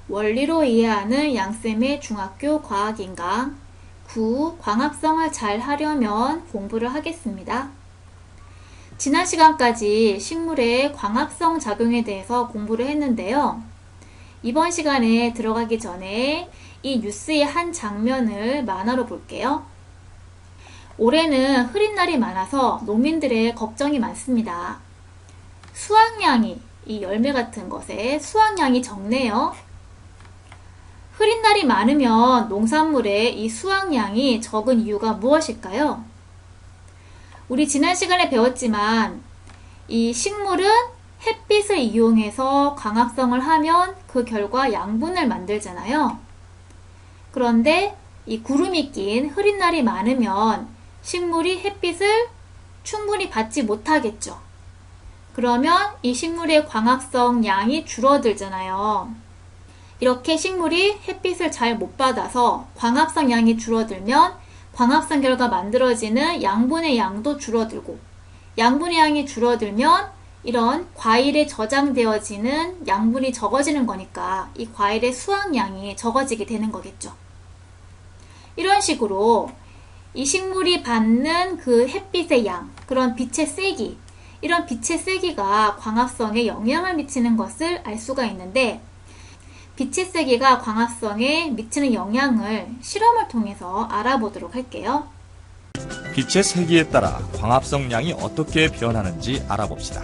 원리로 이해하는 양쌤의 중학교 과학인강 9. 광합성을 잘 하려면 공부를 하겠습니다. 지난 시간까지 식물의 광합성 작용에 대해서 공부를 했는데요. 이번 시간에 들어가기 전에 이 뉴스의 한 장면을 만화로 볼게요. 올해는 흐린 날이 많아서 농민들의 걱정이 많습니다. 수확량이, 이 열매 같은 것에 수확량이 적네요. 흐린 날이 많으면 농산물의 이 수확량이 적은 이유가 무엇일까요? 우리 지난 시간에 배웠지만 이 식물은 햇빛을 이용해서 광합성을 하면 그 결과 양분을 만들잖아요. 그런데 이 구름이 낀 흐린 날이 많으면 식물이 햇빛을 충분히 받지 못하겠죠. 그러면 이 식물의 광합성 양이 줄어들잖아요. 이렇게 식물이 햇빛을 잘 못 받아서 광합성 양이 줄어들면 광합성 결과 만들어지는 양분의 양도 줄어들고, 양분의 양이 줄어들면 이런 과일에 저장되어지는 양분이 적어지는 거니까 이 과일의 수확량이 적어지게 되는 거겠죠. 이런 식으로 이 식물이 받는 그 햇빛의 양, 그런 빛의 세기, 이런 빛의 세기가 광합성에 영향을 미치는 것을 알 수가 있는데, 빛의 세기가 광합성에 미치는 영향을 실험을 통해서 알아보도록 할게요. 빛의 세기에 따라 광합성량이 어떻게 변하는지 알아봅시다.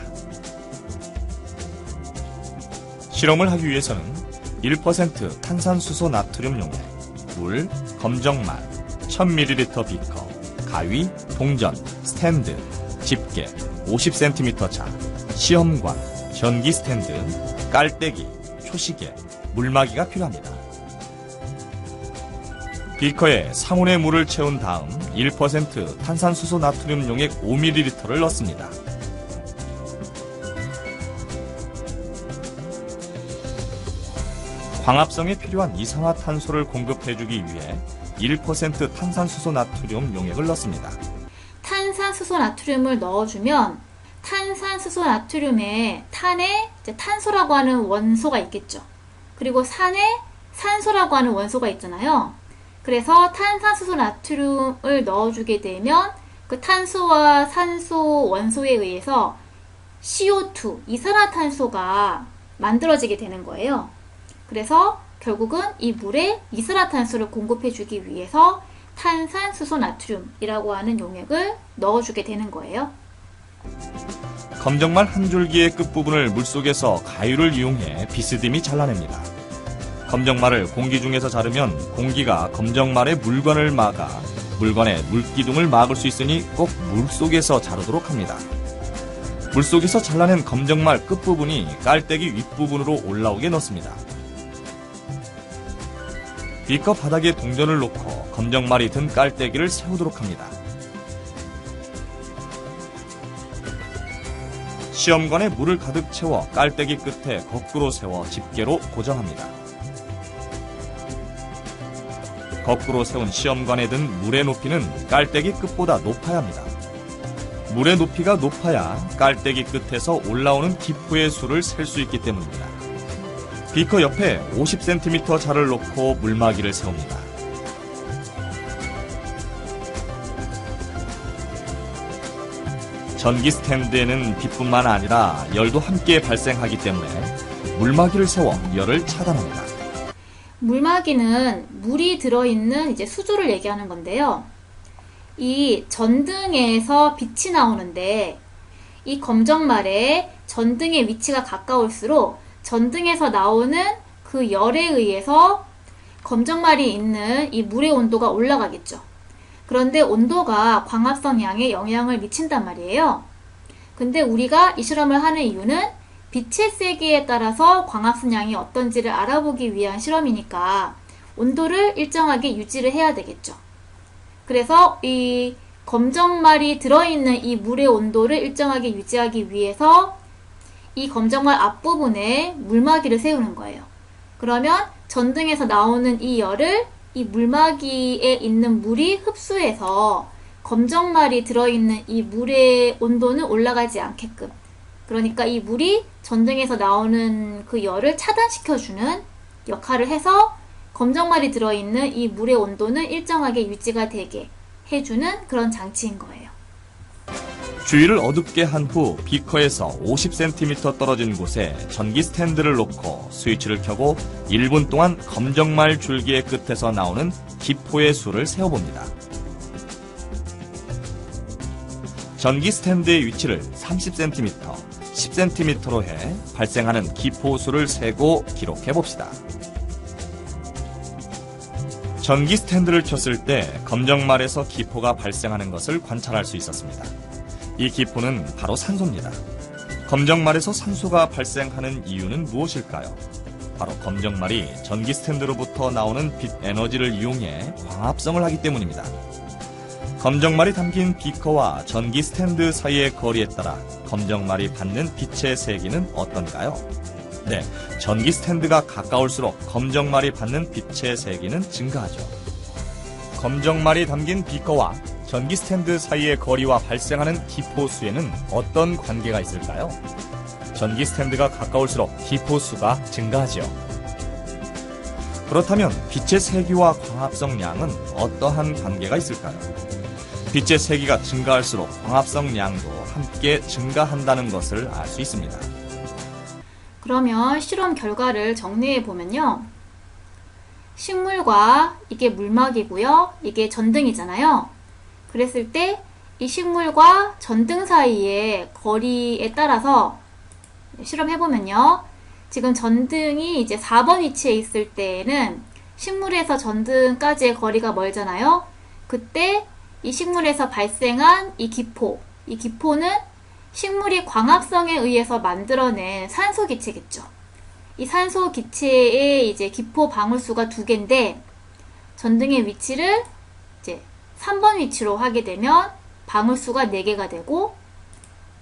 실험을 하기 위해서는 1% 탄산수소 나트륨 용액, 물, 검정말, 1000ml 비커, 가위, 동전, 스탠드, 집게, 50cm 자, 시험관, 전기 스탠드, 깔때기, 초시계, 물막이가 필요합니다. 비커에 상온의 물을 채운 다음 1% 탄산수소 나트륨 용액 5ml를 넣습니다. 광합성에 필요한 이산화탄소를 공급해주기 위해 1% 탄산수소 나트륨 용액을 넣습니다. 탄산수소 나트륨을 넣어주면 탄산수소 나트륨에 탄에 탄소라고 하는 원소가 있겠죠. 그리고 산에 산소라고 하는 원소가 있잖아요. 그래서 탄산수소 나트륨을 넣어주게 되면 그 탄소와 산소 원소에 의해서 CO2, 이산화탄소가 만들어지게 되는 거예요. 그래서 결국은 이 물에 이산화탄소를 공급해주기 위해서 탄산수소 나트륨이라고 하는 용액을 넣어주게 되는 거예요. 검정말 한 줄기의 끝부분을 물속에서 가위를 이용해 비스듬히 잘라냅니다. 검정말을 공기 중에서 자르면 공기가 검정말의 물관을 막아 물관의 물기둥을 막을 수 있으니 꼭 물속에서 자르도록 합니다. 물속에서 잘라낸 검정말 끝부분이 깔때기 윗부분으로 올라오게 넣습니다. 비커 바닥에 동전을 놓고 검정말이 든 깔때기를 세우도록 합니다. 시험관에 물을 가득 채워 깔때기 끝에 거꾸로 세워 집게로 고정합니다. 거꾸로 세운 시험관에 든 물의 높이는 깔때기 끝보다 높아야 합니다. 물의 높이가 높아야 깔때기 끝에서 올라오는 기포의 수를 셀 수 있기 때문입니다. 비커 옆에 50cm 자를 놓고 물막이를 세웁니다. 전기 스탠드에는 빛뿐만 아니라 열도 함께 발생하기 때문에 물막이를 세워 열을 차단합니다. 물막이는 물이 들어있는 수조를 얘기하는 건데요. 이 전등에서 빛이 나오는데 이 검정말의 전등의 위치가 가까울수록 전등에서 나오는 그 열에 의해서 검정말이 있는 이 물의 온도가 올라가겠죠. 그런데 온도가 광합성 양에 영향을 미친단 말이에요. 근데 우리가 이 실험을 하는 이유는 빛의 세기에 따라서 광합성 양이 어떤지를 알아보기 위한 실험이니까 온도를 일정하게 유지를 해야 되겠죠. 그래서 이 검정말이 들어있는 이 물의 온도를 일정하게 유지하기 위해서 이 검정말 앞부분에 물막이를 세우는 거예요. 그러면 전등에서 나오는 이 열을 이 물막이에 있는 물이 흡수해서 검정말이 들어있는 이 물의 온도는 올라가지 않게끔, 그러니까 이 물이 전등에서 나오는 그 열을 차단시켜주는 역할을 해서 검정말이 들어있는 이 물의 온도는 일정하게 유지가 되게 해주는 그런 장치인 거예요. 주위를 어둡게 한 후 비커에서 50cm 떨어진 곳에 전기 스탠드를 놓고 스위치를 켜고 1분 동안 검정말 줄기의 끝에서 나오는 기포의 수를 세어봅니다. 전기 스탠드의 위치를 30cm, 10cm로 해 발생하는 기포 수를 세고 기록해봅시다. 전기 스탠드를 켰을 때 검정말에서 기포가 발생하는 것을 관찰할 수 있었습니다. 이 기포는 바로 산소입니다. 검정말에서 산소가 발생하는 이유는 무엇일까요? 바로 검정말이 전기 스탠드로부터 나오는 빛 에너지를 이용해 광합성을 하기 때문입니다. 검정말이 담긴 비커와 전기 스탠드 사이의 거리에 따라 검정말이 받는 빛의 세기는 어떤가요? 네, 전기 스탠드가 가까울수록 검정말이 받는 빛의 세기는 증가하죠. 검정말이 담긴 비커와 전기 스탠드 사이의 거리와 발생하는 기포수에는 어떤 관계가 있을까요? 전기 스탠드가 가까울수록 기포수가 증가하죠. 그렇다면 빛의 세기와 광합성 양은 어떠한 관계가 있을까요? 빛의 세기가 증가할수록 광합성 양도 함께 증가한다는 것을 알 수 있습니다. 그러면 실험 결과를 정리해 보면요. 식물과 이게 물막이고요. 이게 전등이잖아요. 그랬을 때 이 식물과 전등 사이의 거리에 따라서 실험해보면요. 지금 전등이 이제 4번 위치에 있을 때에는 식물에서 전등까지의 거리가 멀잖아요. 그때 이 식물에서 발생한 이 기포는 식물이 광합성에 의해서 만들어낸 산소 기체겠죠. 이 산소 기체의 이제 기포 방울수가 2개인데 전등의 위치를 이제 3번 위치로 하게 되면 방울수가 4개가 되고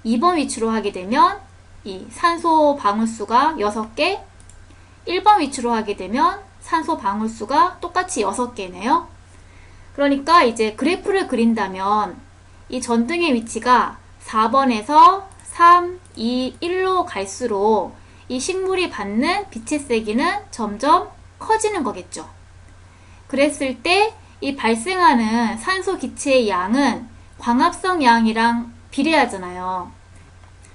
2번 위치로 하게 되면 이 산소 방울수가 6개, 1번 위치로 하게 되면 산소 방울수가 똑같이 6개네요. 그러니까 이제 그래프를 그린다면 이 전등의 위치가 4번에서 3, 2, 1로 갈수록 이 식물이 받는 빛의 세기는 점점 커지는 거겠죠. 그랬을 때 이 발생하는 산소 기체의 양은 광합성 양이랑 비례하잖아요.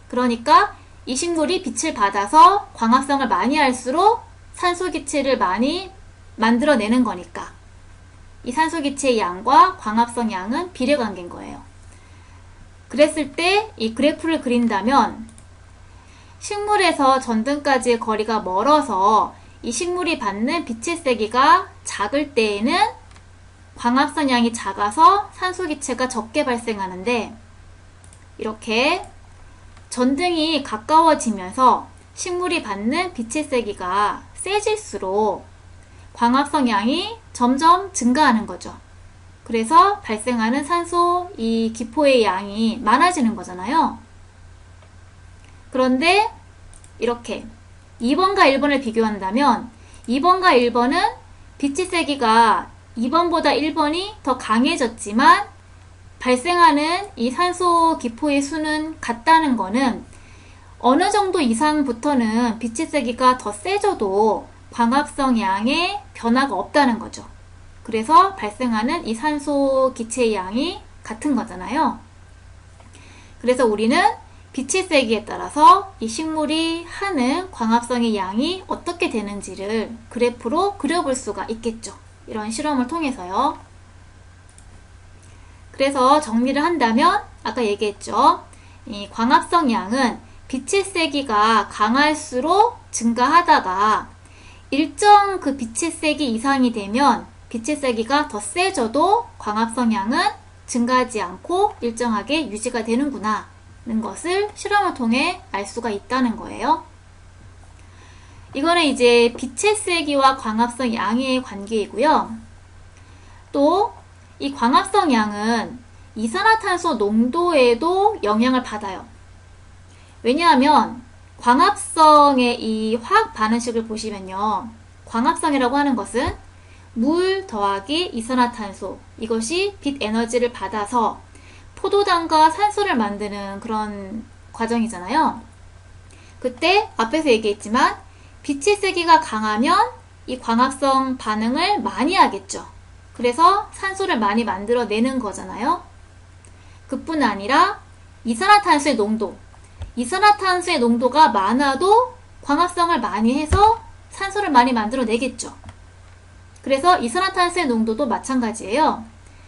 그러니까 이 식물이 빛을 받아서 광합성을 많이 할수록 산소 기체를 많이 만들어내는 거니까 이 산소 기체의 양과 광합성 양은 비례관계인 거예요. 그랬을 때 이 그래프를 그린다면 식물에서 전등까지의 거리가 멀어서 이 식물이 받는 빛의 세기가 작을 때에는 광합성 양이 작아서 산소 기체가 적게 발생하는데 이렇게 전등이 가까워지면서 식물이 받는 빛의 세기가 세질수록 광합성 양이 점점 증가하는 거죠. 그래서 발생하는 산소 이 기포의 양이 많아지는 거잖아요. 그런데 이렇게 2번과 1번을 비교한다면 2번과 1번은 빛의 세기가 2번보다 1번이 더 강해졌지만 발생하는 이 산소 기포의 수는 같다는 거는 어느 정도 이상부터는 빛의 세기가 더 세져도 광합성 양의 변화가 없다는 거죠. 그래서 발생하는 이 산소 기체의 양이 같은 거잖아요. 그래서 우리는 빛의 세기에 따라서 이 식물이 하는 광합성의 양이 어떻게 되는지를 그래프로 그려볼 수가 있겠죠. 이런 실험을 통해서요. 그래서 정리를 한다면 아까 얘기했죠. 이 광합성 양은 빛의 세기가 강할수록 증가하다가 일정 그 빛의 세기 이상이 되면 빛의 세기가 더 세져도 광합성 양은 증가하지 않고 일정하게 유지가 되는구나 는 것을 실험을 통해 알 수가 있다는 거예요. 이거는 이제 빛의 세기와 광합성 양의 관계이고요. 또 이 광합성 양은 이산화탄소 농도에도 영향을 받아요. 왜냐하면 광합성의 이 화학 반응식을 보시면요. 광합성이라고 하는 것은 물 더하기 이산화탄소, 이것이 빛 에너지를 받아서 포도당과 산소를 만드는 그런 과정이잖아요. 그때 앞에서 얘기했지만 빛의 세기가 강하면 이 광합성 반응을 많이 하겠죠. 그래서 산소를 많이 만들어내는 거잖아요. 그뿐 아니라 이산화탄소의 농도가 많아도 광합성을 많이 해서 산소를 많이 만들어내겠죠. 그래서 이산화탄소의 농도도 마찬가지예요.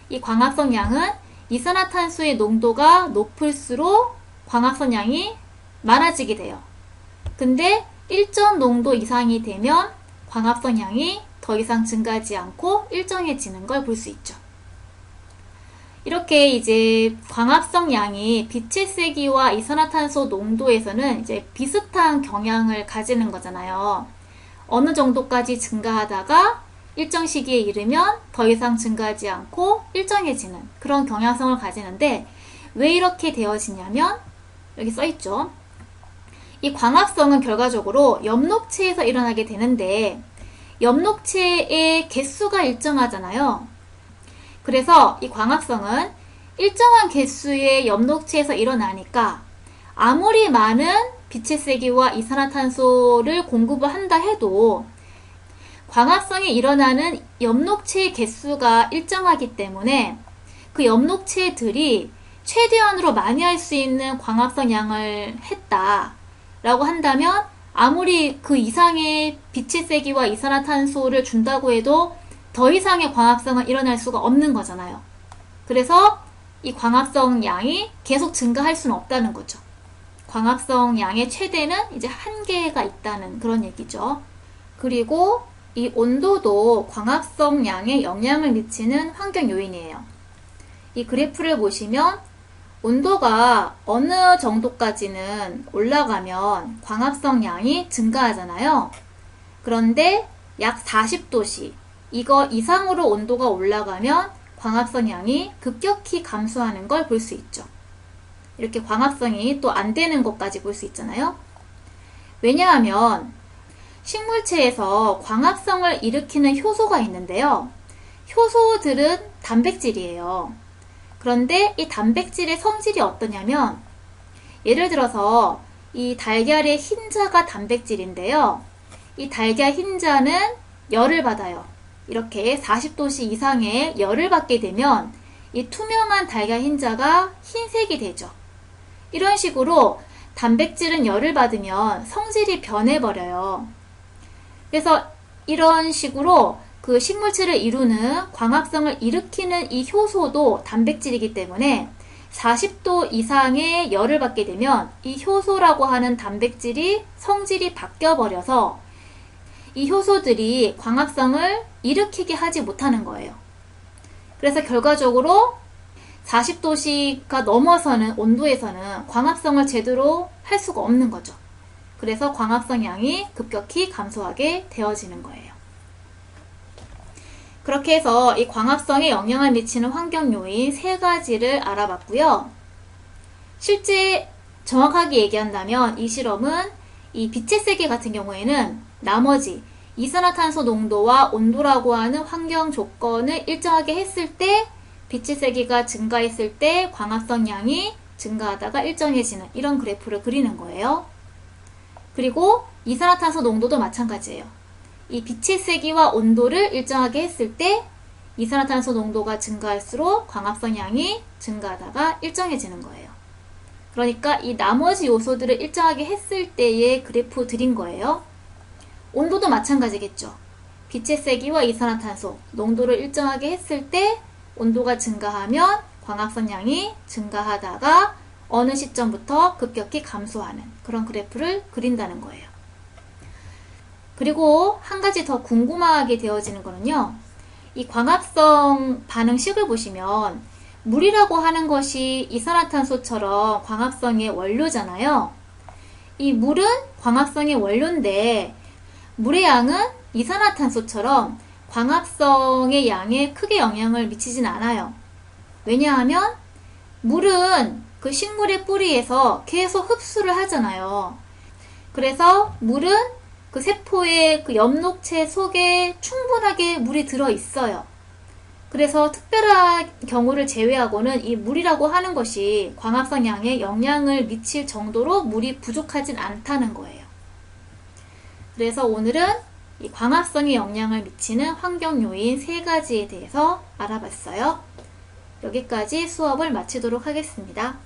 이 광합성 양은 이산화탄소의 농도가 높을수록 광합성 양이 많아지게 돼요. 근데 일정 농도 이상이 되면 광합성 양이 더 이상 증가하지 않고 일정해지는 걸 볼 수 있죠. 이렇게 이제 광합성 양이 빛의 세기와 이산화탄소 농도에서는 이제 비슷한 경향을 가지는 거잖아요. 어느 정도까지 증가하다가 일정 시기에 이르면 더 이상 증가하지 않고 일정해지는 그런 경향성을 가지는데 왜 이렇게 되어지냐면 여기 써있죠. 이 광합성은 결과적으로 엽록체에서 일어나게 되는데 엽록체의 개수가 일정하잖아요. 그래서 이 광합성은 일정한 개수의 엽록체에서 일어나니까 아무리 많은 빛의 세기와 이산화탄소를 공급을 한다 해도 광합성이 일어나는 엽록체의 개수가 일정하기 때문에 그 엽록체들이 최대한으로 많이 할 수 있는 광합성 양을 했다라고 한다면 아무리 그 이상의 빛의 세기와 이산화탄소를 준다고 해도 더 이상의 광합성은 일어날 수가 없는 거잖아요. 그래서 이 광합성 양이 계속 증가할 수는 없다는 거죠. 광합성 양의 최대는 이제 한계가 있다는 그런 얘기죠. 그리고 이 온도도 광합성 양에 영향을 미치는 환경 요인이에요. 이 그래프를 보시면 온도가 어느 정도까지는 올라가면 광합성 양이 증가하잖아요. 그런데 약 40도씨 이거 이상으로 온도가 올라가면 광합성 양이 급격히 감소하는 걸 볼 수 있죠. 이렇게 광합성이 또 안 되는 것까지 볼 수 있잖아요. 왜냐하면 식물체에서 광합성을 일으키는 효소가 있는데요. 효소들은 단백질이에요. 그런데 이 단백질의 성질이 어떠냐면 예를 들어서 이 달걀의 흰자가 단백질인데요. 이 달걀 흰자는 열을 받아요. 이렇게 40도씨 이상의 열을 받게 되면 이 투명한 달걀 흰자가 흰색이 되죠. 이런 식으로 단백질은 열을 받으면 성질이 변해버려요. 그래서 이런 식으로 그 식물체를 이루는 광합성을 일으키는 이 효소도 단백질이기 때문에 40도 이상의 열을 받게 되면 이 효소라고 하는 단백질이 성질이 바뀌어버려서 이 효소들이 광합성을 일으키게 하지 못하는 거예요. 그래서 결과적으로 40도씨가 넘어서는 온도에서는 광합성을 제대로 할 수가 없는 거죠. 그래서 광합성 양이 급격히 감소하게 되어지는 거예요. 그렇게 해서 이 광합성에 영향을 미치는 환경 요인 3가지를 알아봤고요. 실제 정확하게 얘기한다면 이 실험은 이 빛의 세기 같은 경우에는 나머지 이산화탄소 농도와 온도라고 하는 환경 조건을 일정하게 했을 때 빛의 세기가 증가했을 때 광합성 양이 증가하다가 일정해지는 이런 그래프를 그리는 거예요. 그리고 이산화탄소 농도도 마찬가지예요. 이 빛의 세기와 온도를 일정하게 했을 때 이산화탄소 농도가 증가할수록 광합성 양이 증가하다가 일정해지는 거예요. 그러니까 이 나머지 요소들을 일정하게 했을 때의 그래프 드린 거예요. 온도도 마찬가지겠죠. 빛의 세기와 이산화탄소 농도를 일정하게 했을 때 온도가 증가하면 광합성 양이 증가하다가 어느 시점부터 급격히 감소하는 그런 그래프를 그린다는 거예요. 그리고 한 가지 더 궁금하게 되어지는 거는요. 이 광합성 반응식을 보시면 물이라고 하는 것이 이산화탄소처럼 광합성의 원료잖아요. 이 물은 광합성의 원료인데 물의 양은 이산화탄소처럼 광합성의 양에 크게 영향을 미치진 않아요. 왜냐하면 물은 그 식물의 뿌리에서 계속 흡수를 하잖아요. 그래서 물은 그 세포의 그 엽록체 속에 충분하게 물이 들어있어요. 그래서 특별한 경우를 제외하고는 이 물이라고 하는 것이 광합성 양에 영향을 미칠 정도로 물이 부족하진 않다는 거예요. 그래서 오늘은 이 광합성이 영향을 미치는 환경 요인 3가지에 대해서 알아봤어요. 여기까지 수업을 마치도록 하겠습니다.